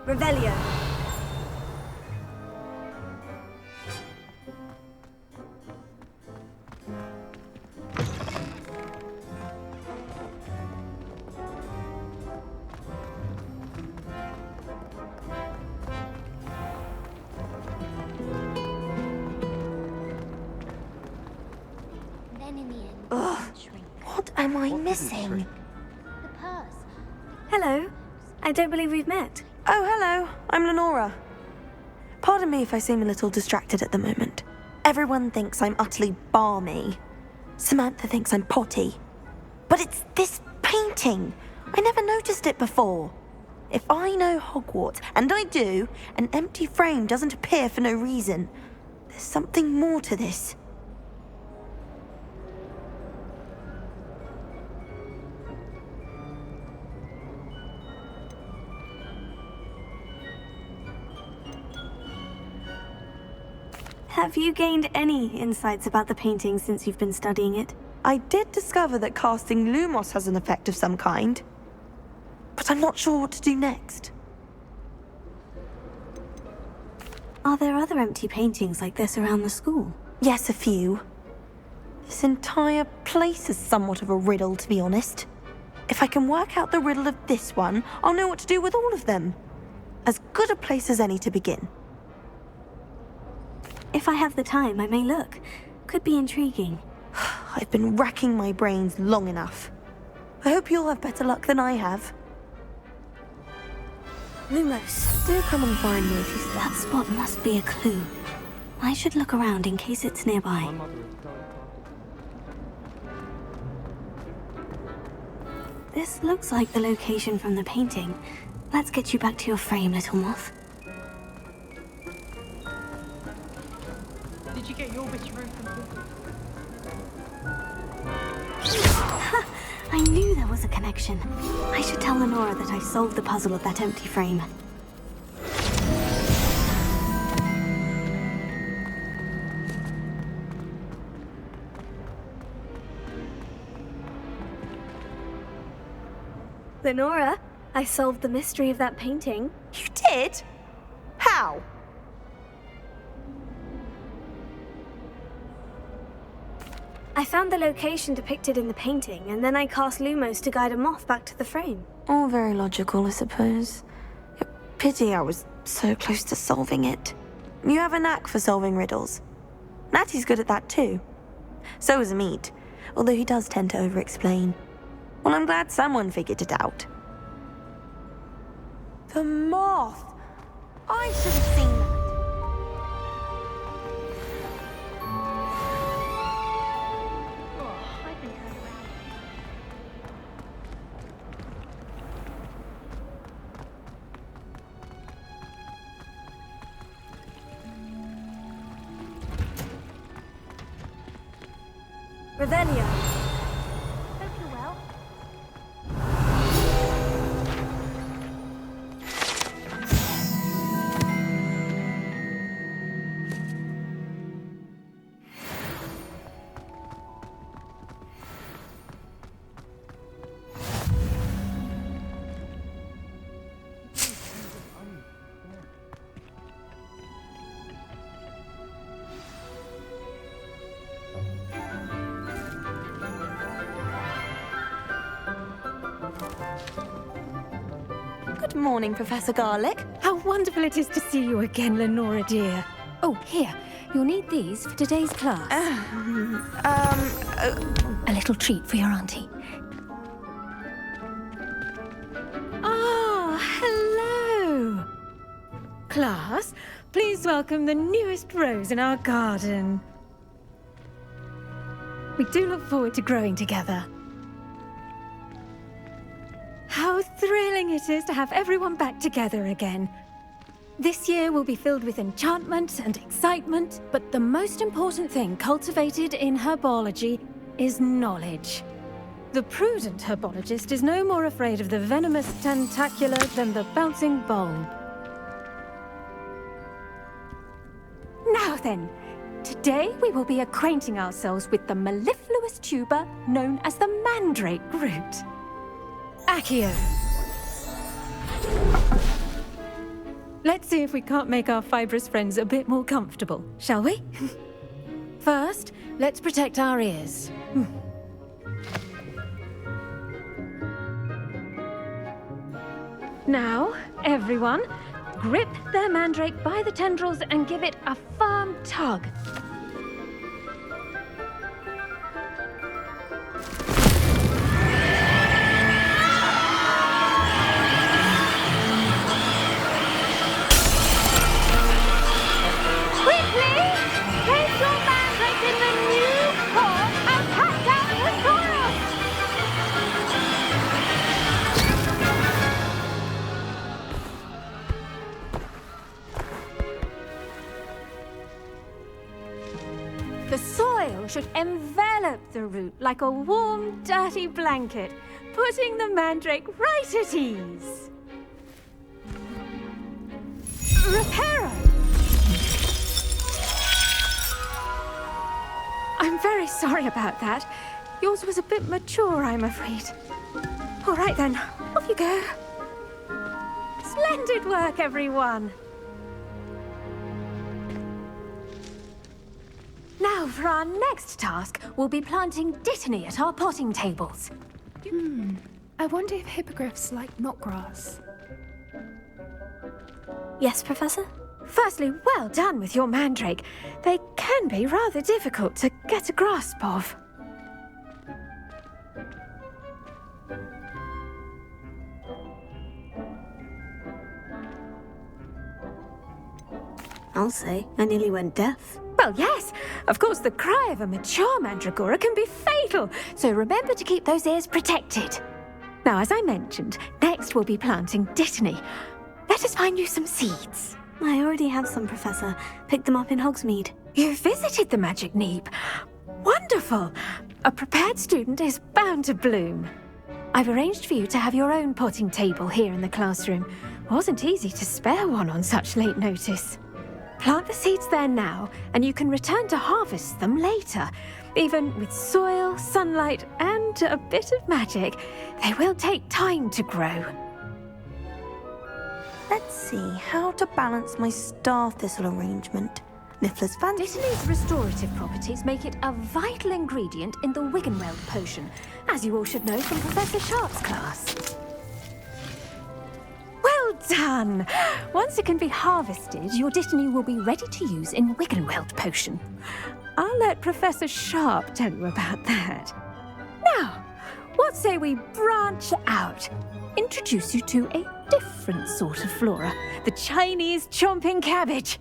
Revelio. What am I missing? The purse. Hello. I don't believe we've met. Oh, hello. I'm Lenora. Pardon me if I seem a little distracted at the moment. Everyone thinks I'm utterly balmy. Samantha thinks I'm potty. But it's this painting. I never noticed it before. If I know Hogwarts, and I do, an empty frame doesn't appear for no reason. There's something more to this. Have you gained any insights about the painting since you've been studying it? I did discover that casting Lumos has an effect of some kind. But I'm not sure what to do next. Are there other empty paintings like this around the school? Yes, a few. This entire place is somewhat of a riddle, to be honest. If I can work out the riddle of this one, I'll know what to do with all of them. As good a place as any to begin. If I have the time, I may look. Could be intriguing. I've been racking my brains long enough. I hope you'll have better luck than I have. Lumos. Do come and find me if you stop. That spot must be a clue. I should look around in case it's nearby. This looks like the location from the painting. Let's get you back to your frame, little moth. Did you get your bit of room completed? I knew there was a connection. I should tell Lenora that I solved the puzzle of that empty frame. Lenora, I solved the mystery of that painting. You did? How? I found the location depicted in the painting, and then I cast Lumos to guide a moth back to the frame. All very logical, I suppose. Pity I was so close to solving it. You have a knack for solving riddles. Natty's good at that too. So is Meat, although he does tend to over-explain. Well, I'm glad someone figured it out. The moth! I should have seen that. I've been turned around. Revelio. Hope you're well. Good morning, Professor Garlick. How wonderful it is to see you again, Lenora dear. Oh, here. You'll need these for today's class. A little treat for your auntie. Class, please welcome the newest rose in our garden. We do look forward to growing together. How thrilling it is to have everyone back together again. This year will be filled with enchantment and excitement, but the most important thing cultivated in herbology is knowledge. The prudent herbologist is no more afraid of the venomous tentacula than the bouncing bulb. Now then, today we will be acquainting ourselves with the mellifluous tuber known as the mandrake root. Accio. Let's see if we can't make our fibrous friends a bit more comfortable, shall we? First, let's protect our ears. Now, everyone, grip their mandrake by the tendrils and give it a firm tug. The soil should envelop the root like a warm, dirty blanket, putting the mandrake right at ease. Reparo! I'm very sorry about that. Yours was a bit mature, I'm afraid. All right then, off you go. Splendid work, everyone. Now, for our next task, we'll be planting dittany at our potting tables. I wonder if hippogriffs like knotgrass. Yes, Professor? Firstly, well done with your mandrake. They can be rather difficult to get a grasp of. I'll say, I nearly went deaf. Well, yes. Of course, the cry of a mature mandragora can be fatal, so remember to keep those ears protected. Now, as I mentioned, next we'll be planting dittany. Let us find you some seeds. I already have some, Professor. Picked them up in Hogsmeade. You visited the Magic Neep. Wonderful. A prepared student is bound to bloom. I've arranged for you to have your own potting table here in the classroom. Wasn't easy to spare one on such late notice. Plant the seeds there now, and you can return to harvest them later. Even with soil, sunlight, and a bit of magic, they will take time to grow. Let's see how to balance my star thistle arrangement. Niffler's fancy. Dittany's restorative properties make it a vital ingredient in the Wiggenweld potion, as you all should know from Professor Sharp's class. Well done! Once it can be harvested, your dittany will be ready to use in Wiggenweld potion. I'll let Professor Sharp tell you about that. Now, what say we branch out? Introduce you to a different sort of flora, the Chinese chomping cabbage.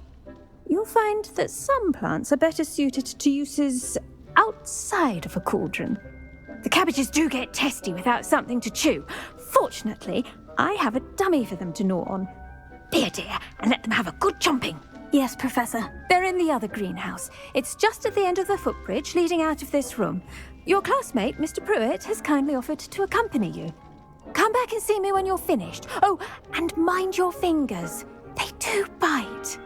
You'll find that some plants are better suited to uses outside of a cauldron. The cabbages do get testy without something to chew. Fortunately, I have a dummy for them to gnaw on. Be a dear and let them have a good chomping. Yes, Professor. They're in the other greenhouse. It's just at the end of the footbridge leading out of this room. Your classmate, Mr. Pruitt, has kindly offered to accompany you. Come back and see me when you're finished. Oh, and mind your fingers. They do bite.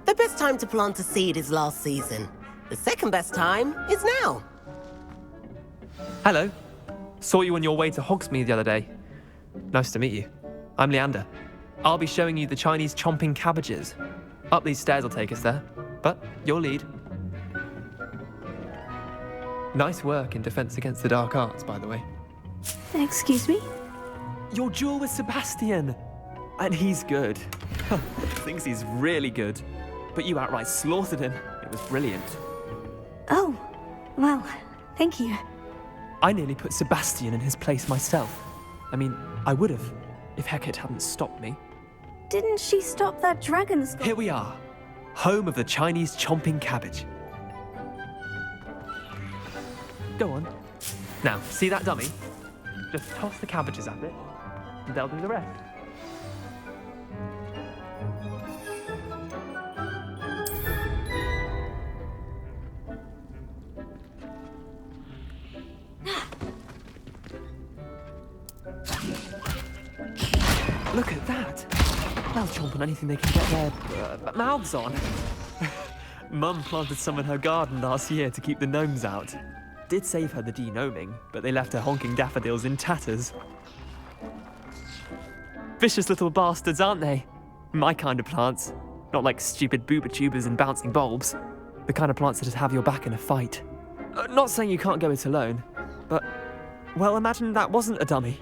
The best time to plant a seed is last season. The second best time is now. Hello. Saw you on your way to Hogsmeade the other day. Nice to meet you. I'm Leander. I'll be showing you the Chinese chomping cabbages. Up these stairs will take us there, but you'll lead. Nice work in Defense Against the Dark Arts, by the way. Excuse me? Your duel with Sebastian! And he's good. Thinks he's really good. But you outright slaughtered him. It was brilliant. Oh, well, thank you. I nearly put Sebastian in his place myself. I mean, I would have, if Hecate hadn't stopped me. Didn't she stop that dragon skull? Here we are, home of the Chinese chomping cabbage. Go on. Now, see that dummy? Just toss the cabbages at it, and they'll do the rest. Look at that! They'll chomp on anything they can get their mouths on. Mum planted some in her garden last year to keep the gnomes out. Did save her the de-gnoming, but they left her honking daffodils in tatters. Vicious little bastards, aren't they? My kind of plants. Not like stupid booba tubers and bouncing bulbs. The kind of plants that'd have your back in a fight. Not saying you can't go it alone, but, well, imagine that wasn't a dummy.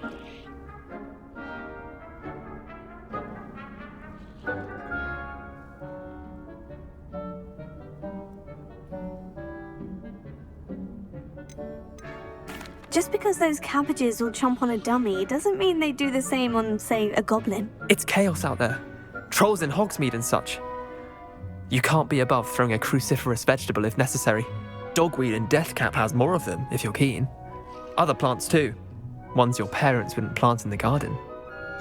Just because those cabbages will chomp on a dummy doesn't mean they do the same on, say, a goblin. It's chaos out there. Trolls in Hogsmeade and such. You can't be above throwing a cruciferous vegetable if necessary. Dogweed and deathcap has more of them, if you're keen. Other plants too. Ones your parents wouldn't plant in the garden.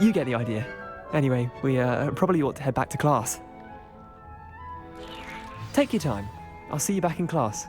You get the idea. Anyway, we probably ought to head back to class. Take your time. I'll see you back in class.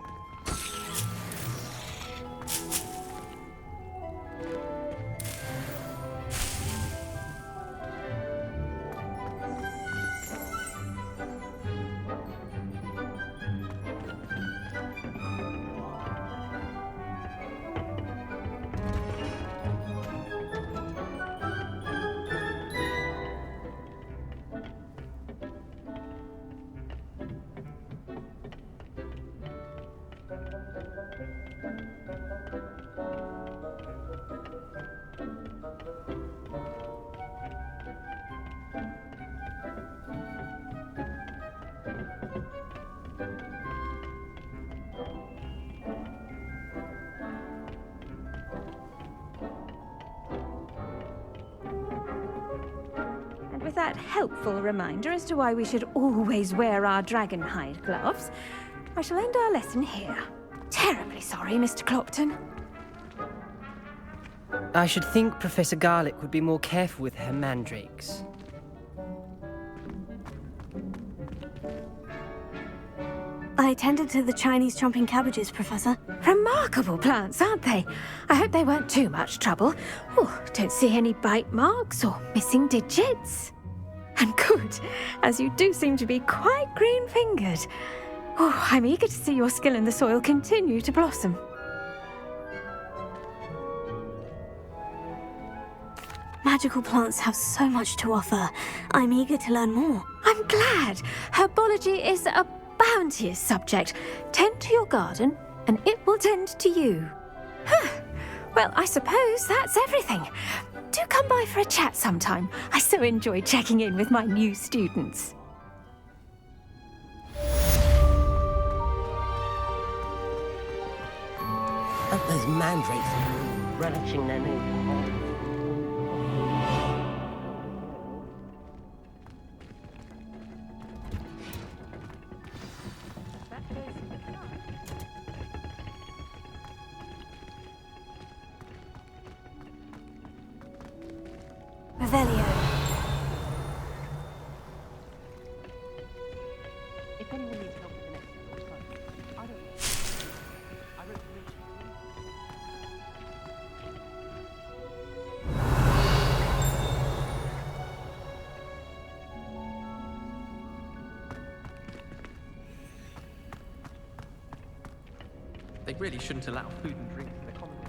With that helpful reminder as to why we should always wear our dragon hide gloves, I shall end our lesson here. Terribly sorry, Mr. Clopton. I should think Professor Garlick would be more careful with her mandrakes. I tended to the Chinese chomping cabbages, Professor. Remarkable plants, aren't they? I hope they weren't too much trouble. Oh, don't see any bite marks or missing digits. And good, as you do seem to be quite green-fingered. Oh, I'm eager to see your skill in the soil continue to blossom. Magical plants have so much to offer. I'm eager to learn more. I'm glad. Herbology is a bounteous subject. Tend to your garden, and it will tend to you. Huh. Well, I suppose that's everything. Do come by for a chat sometime. I so enjoy checking in with my new students. Those mandrakes relishing their new. Revelio. If anyone needs help with the next one, I don't know. I wrote to reach you. They really shouldn't allow food and drink in the common room.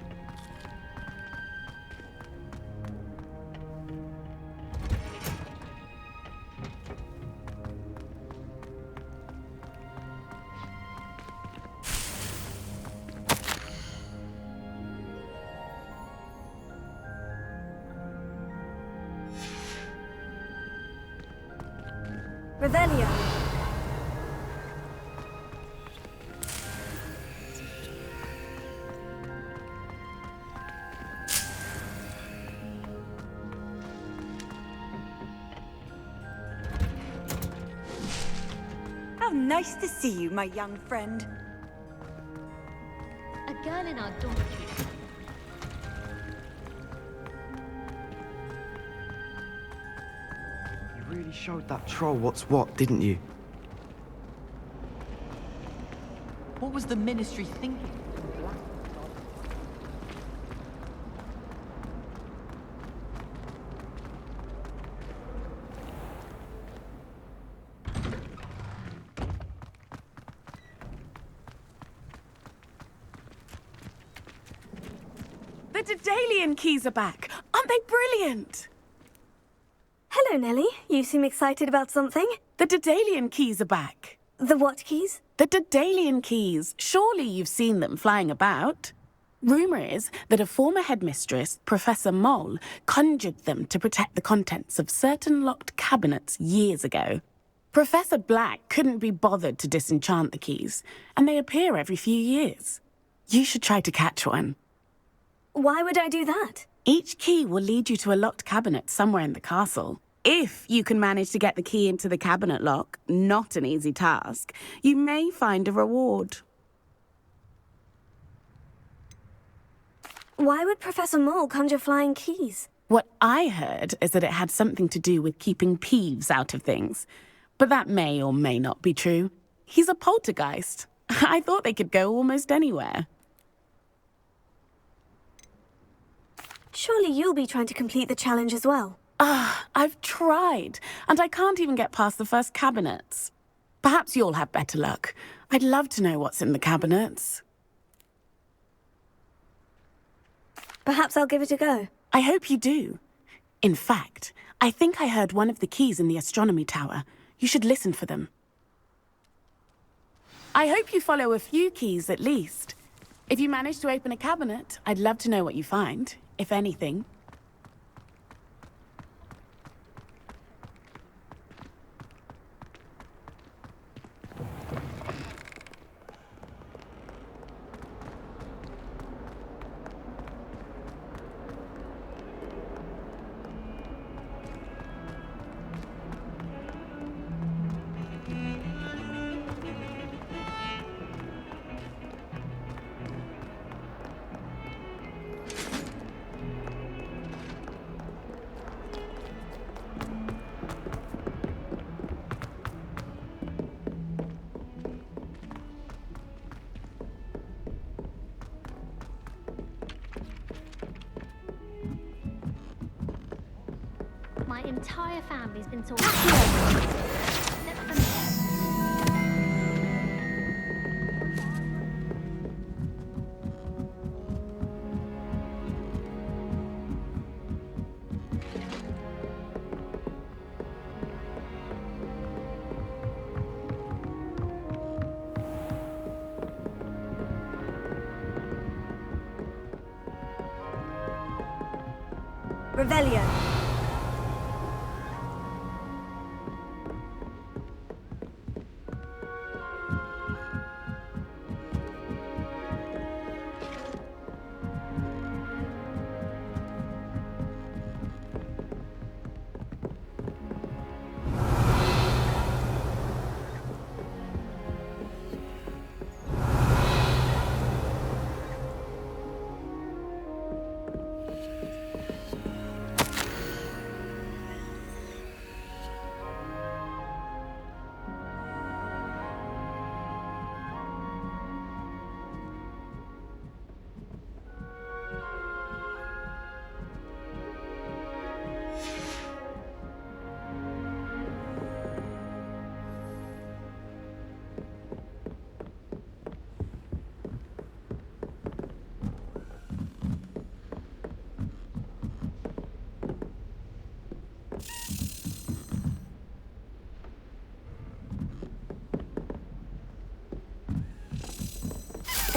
Revelio. nice to see you, my young friend. A girl in our dormitory. You really showed that troll what's what, didn't you? What was the Ministry thinking? The Daedalian keys are back. Aren't they brilliant? Hello, Nellie. You seem excited about something. The Daedalian keys are back. The what keys? The Daedalian keys. Surely you've seen them flying about. Rumour is that a former headmistress, Professor Mole, conjured them to protect the contents of certain locked cabinets years ago. Professor Black couldn't be bothered to disenchant the keys, and they appear every few years. You should try to catch one. Why would I do that? Each key will lead you to a locked cabinet somewhere in the castle. If you can manage to get the key into the cabinet lock, not an easy task, you may find a reward. Why would Professor Mole conjure flying keys? What I heard is that it had something to do with keeping Peeves out of things. But that may or may not be true. He's a poltergeist. I thought they could go almost anywhere. Surely you'll be trying to complete the challenge as well. I've tried, and I can't even get past the first cabinets. Perhaps you'll have better luck. I'd love to know what's in the cabinets. Perhaps I'll give it a go. I hope you do. In fact, I think I heard one of the keys in the astronomy tower. You should listen for them. I hope you follow a few keys at least. If you manage to open a cabinet, I'd love to know what you find, if anything. My entire family's been sorted. Except for me. Revelio.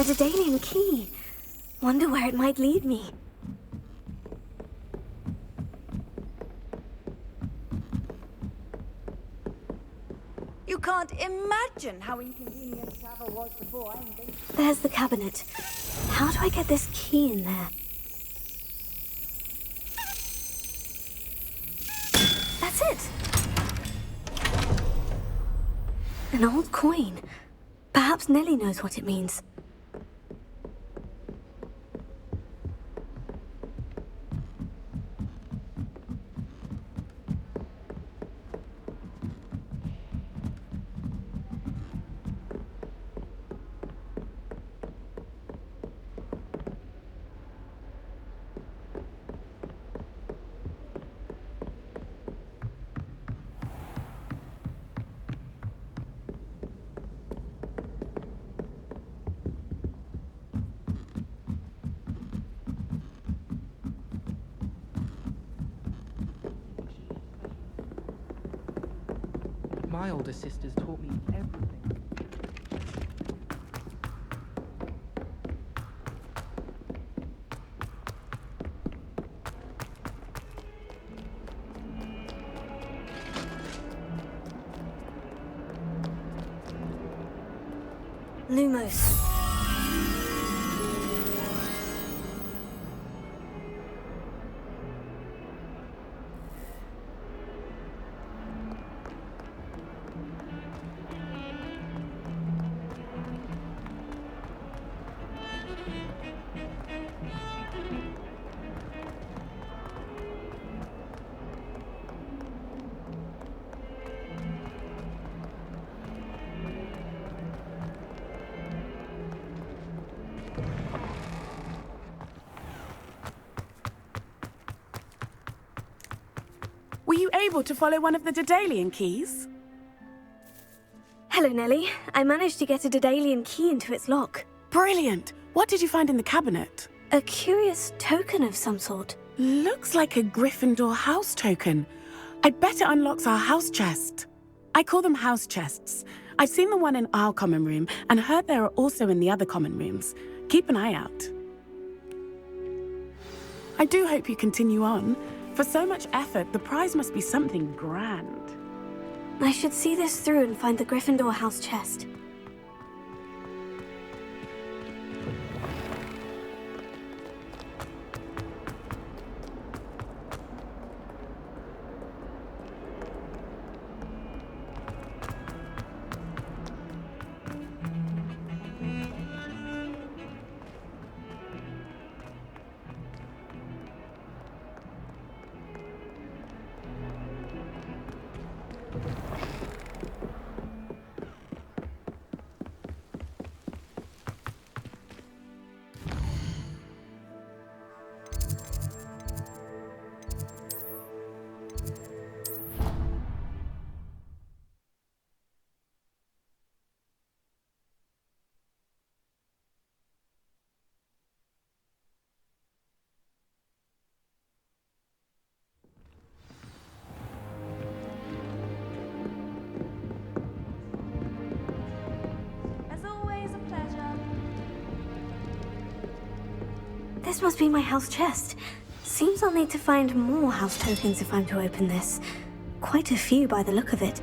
A Daedalian key. Wonder where it might lead me. You can't imagine how inconvenient travel was before I invented. There's the cabinet. How do I get this key in there? That's it! An old coin. Perhaps Nellie knows what it means. My older sisters taught me everything. Lumos. Were you able to follow one of the Daedalian keys? Hello, Nellie. I managed to get a Daedalian key into its lock. Brilliant! What did you find in the cabinet? A curious token of some sort. Looks like a Gryffindor house token. I bet it unlocks our house chest. I call them house chests. I've seen the one in our common room and heard there are also in the other common rooms. Keep an eye out. I do hope you continue on. For so much effort, the prize must be something grand. I should see this through and find the Gryffindor house chest. This must be my house chest. Seems I'll need to find more house tokens if I'm to open this. Quite a few by the look of it.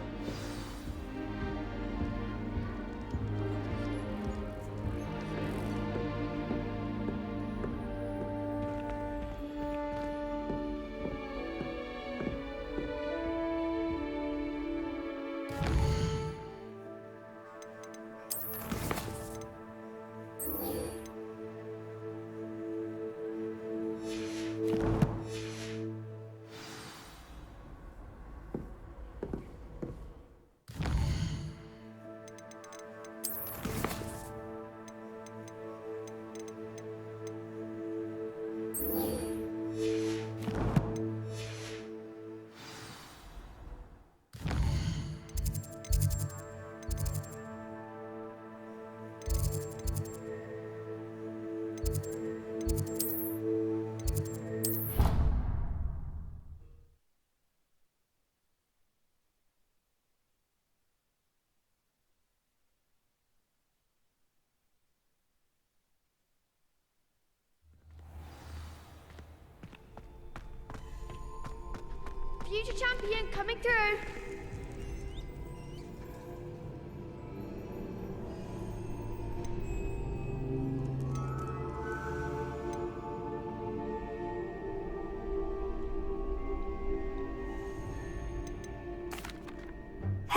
Future champion coming through.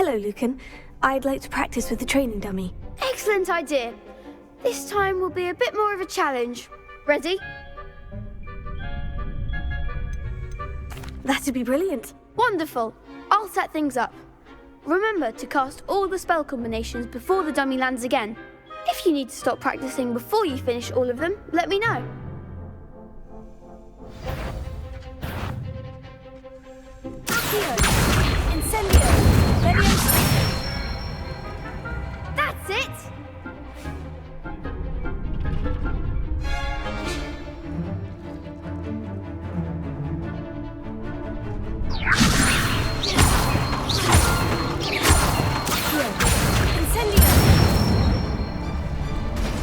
Hello, Lucan. I'd like to practice with the training dummy. Excellent idea. This time will be a bit more of a challenge. Ready? That'd be brilliant. Wonderful. I'll set things up. Remember to cast all the spell combinations before the dummy lands again. If you need to stop practicing before you finish all of them, let me know. Accio! Incendio! Leviosa! That's it! Incendio!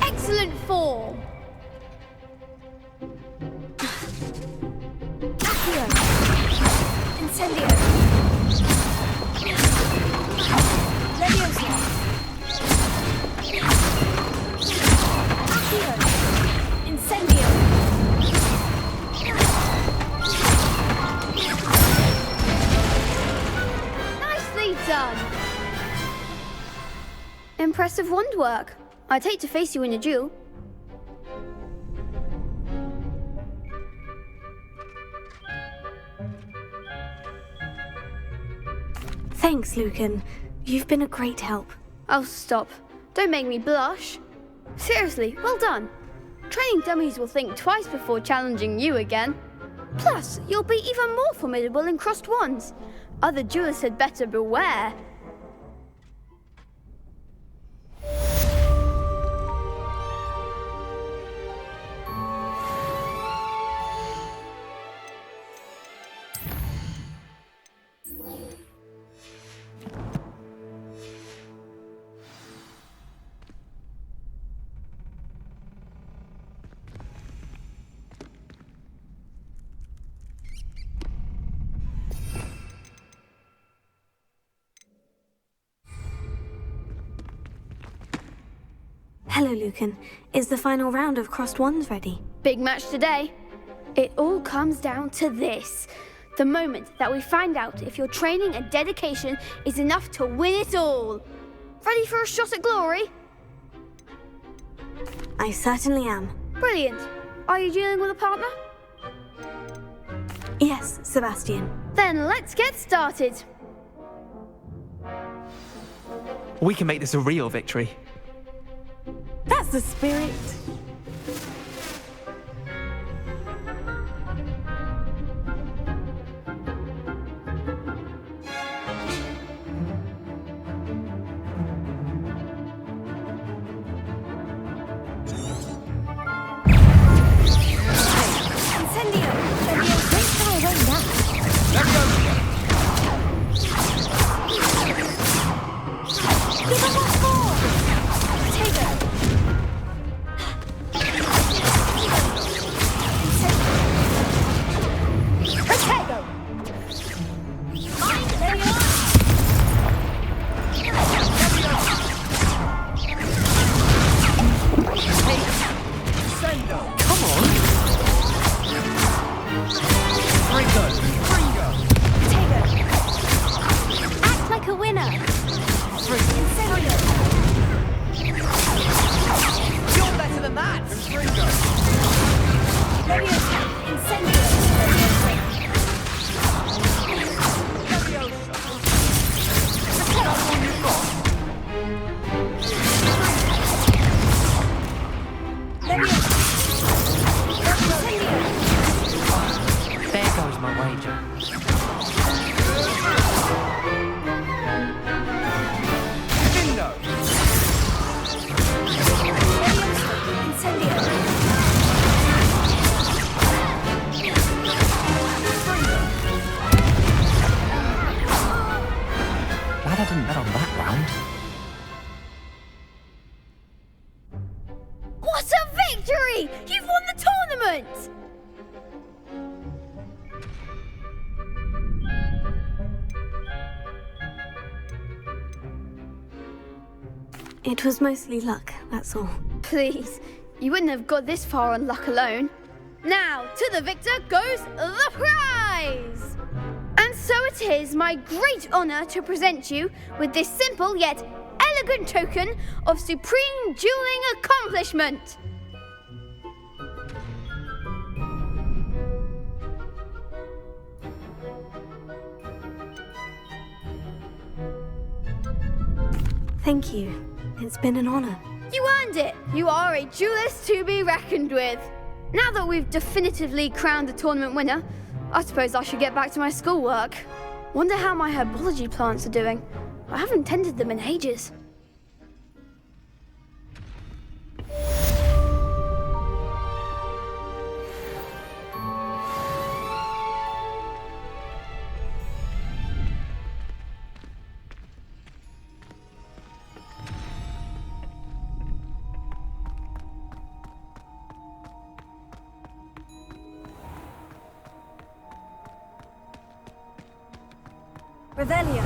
Excellent form! Accio! Incendio! Leviosa! Accio! Incendio! Nicely done! Impressive wand work. I'd hate to face you in a duel. Thanks, Lucan. You've been a great help. Oh, stop. Don't make me blush. Seriously, well done. Training dummies will think twice before challenging you again. Plus, you'll be even more formidable in crossed wands. Other duelists had better beware. Hello, Lucan. Is the final round of crossed wands ready? Big match today. It all comes down to this. The moment that we find out if your training and dedication is enough to win it all. Ready for a shot at glory? I certainly am. Brilliant. Are you dealing with a partner? Yes, Sebastian. Then let's get started. We can make this a real victory. That's the spirit. Incendio! Give us a score! Potato! It was mostly luck, that's all. Please, you wouldn't have got this far on luck alone. Now, to the victor goes the prize! And So it is my great honour to present you with this simple yet elegant token of supreme dueling accomplishment. Thank you. It's been an honor. You earned it! You are a duelist to be reckoned with. Now that we've definitively crowned the tournament winner, I suppose I should get back to my schoolwork. Wonder how my herbology plants are doing. I haven't tended them in ages. Revelio.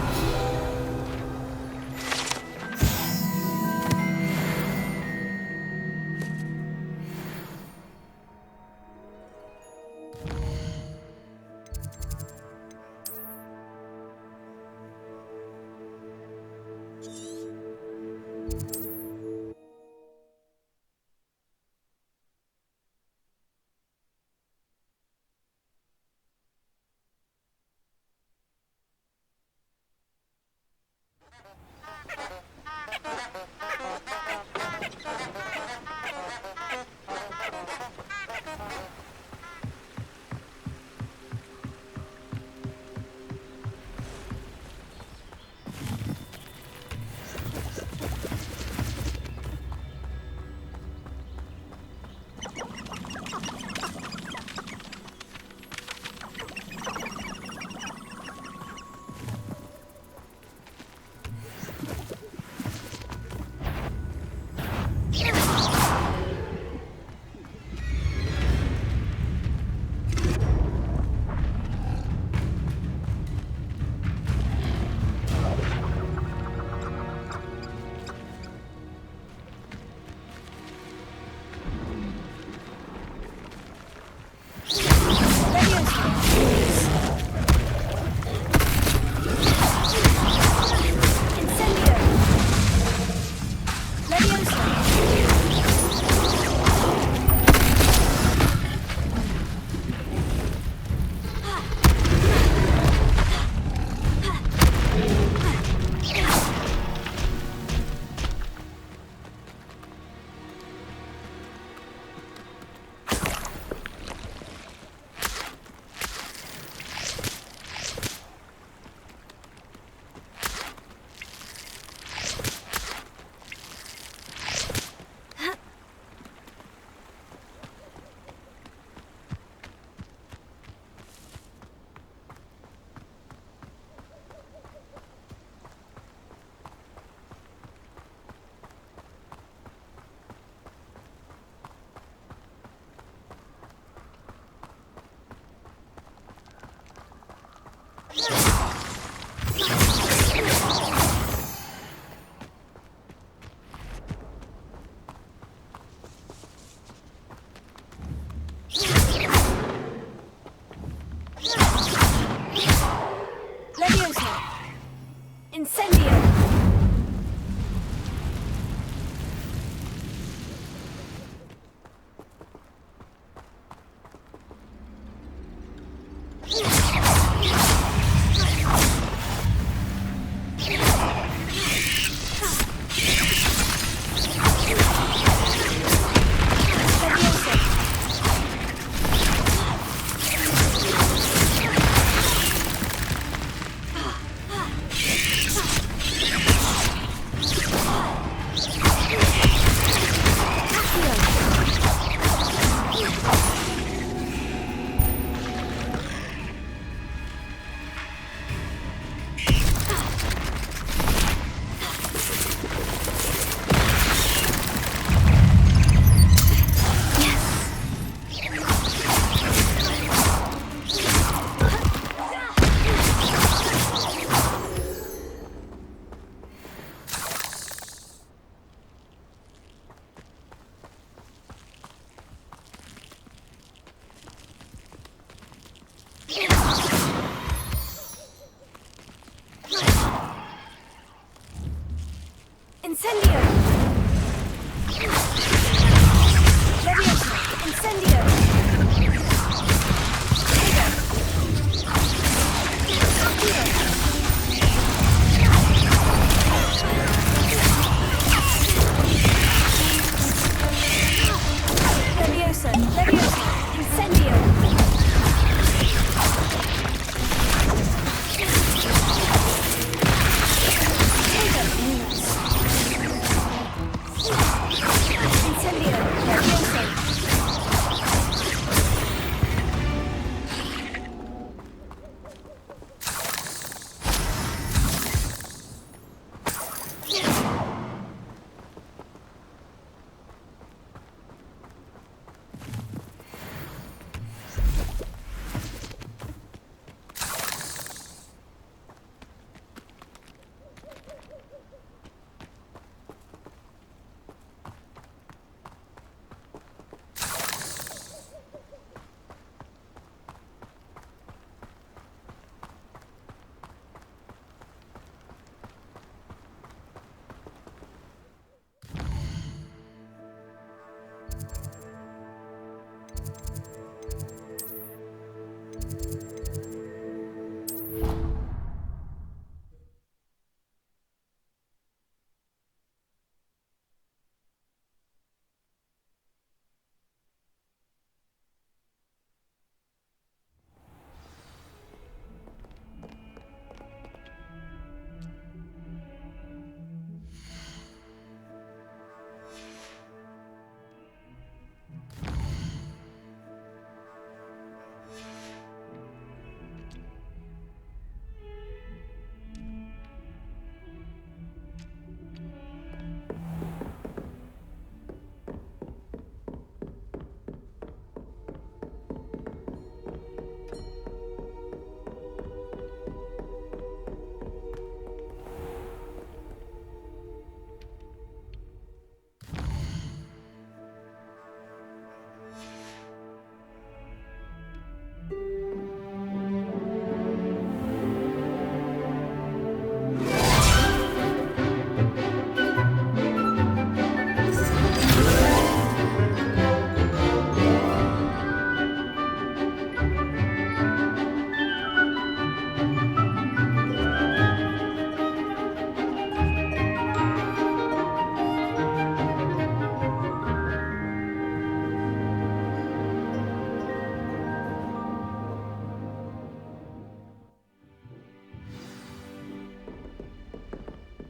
Incendio! Leviosa! Incendio! Leviosa! Leviosa! Incendio!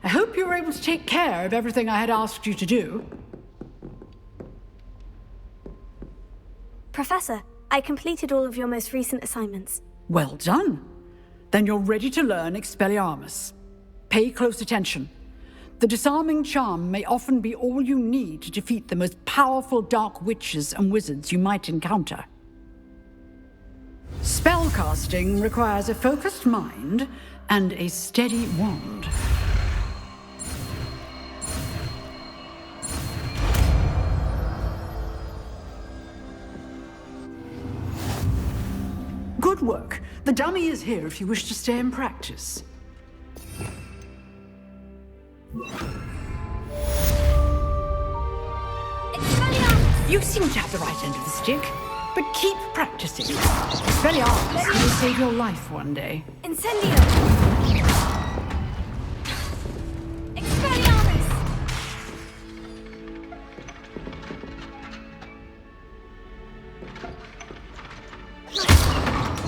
I hope you were able to take care of everything I had asked you to do. Professor, I completed all of your most recent assignments. Well done. Then you're ready to learn Expelliarmus. Pay close attention. The disarming charm may often be all you need to defeat the most powerful dark witches and wizards you might encounter. Spellcasting requires a focused mind and a steady wand. Good work. The dummy is here if you wish to stay and practice. You seem to have the right end of the stick, but keep practicing. Expelliarmus will save your life one day. Incendio! Expelliarmus!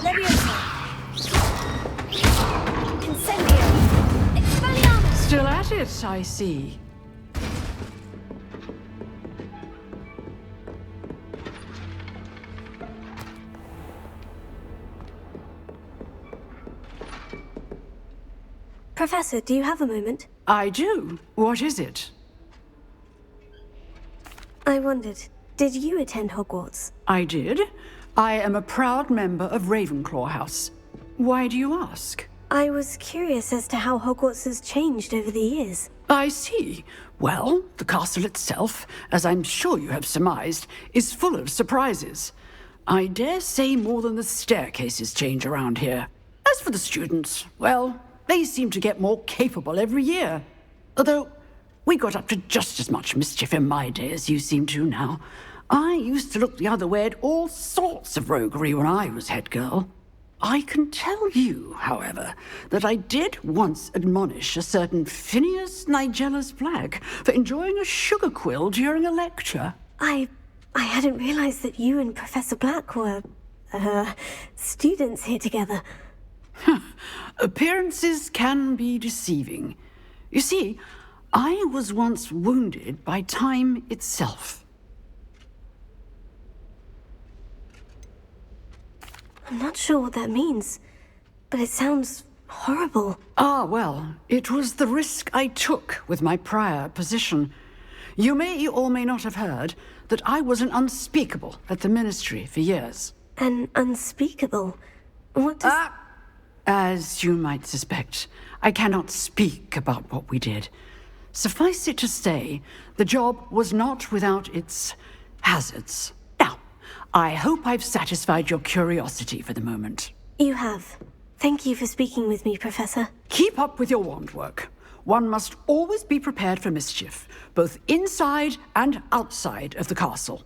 Leviosa! Incendio! Expelliarmus! Still at it, I see. Professor, do you have a moment? I do. What is it? I wondered, did you attend Hogwarts? I did. I am a proud member of Ravenclaw House. Why do you ask? I was curious as to how Hogwarts has changed over the years. I see. Well, the castle itself, as I'm sure you have surmised, is full of surprises. I dare say more than the staircases change around here. As for the students, well, they seem to get more capable every year. Although, We got up to just as much mischief in my day as you seem to now. I used to look the other way at all sorts of roguery when I was head girl. I can tell you, however, that I did once admonish a certain Phineas Nigella's Black for enjoying a sugar quill during a lecture. I hadn't realized that you and Professor Black were, students here together. Appearances can be deceiving. You see, I was once wounded by time itself. I'm not sure what that means, but it sounds horrible. Ah, well, it was the risk I took with my prior position. You may or may not have heard that I was an unspeakable at the Ministry for years. An unspeakable? What does... As you might suspect, I cannot speak about what we did. Suffice it to say, the job was not without its hazards. Now, I hope I've satisfied your curiosity for the moment. You have. Thank you for speaking with me, Professor. Keep up with your wand work. One must always be prepared for mischief, both inside and outside of the castle.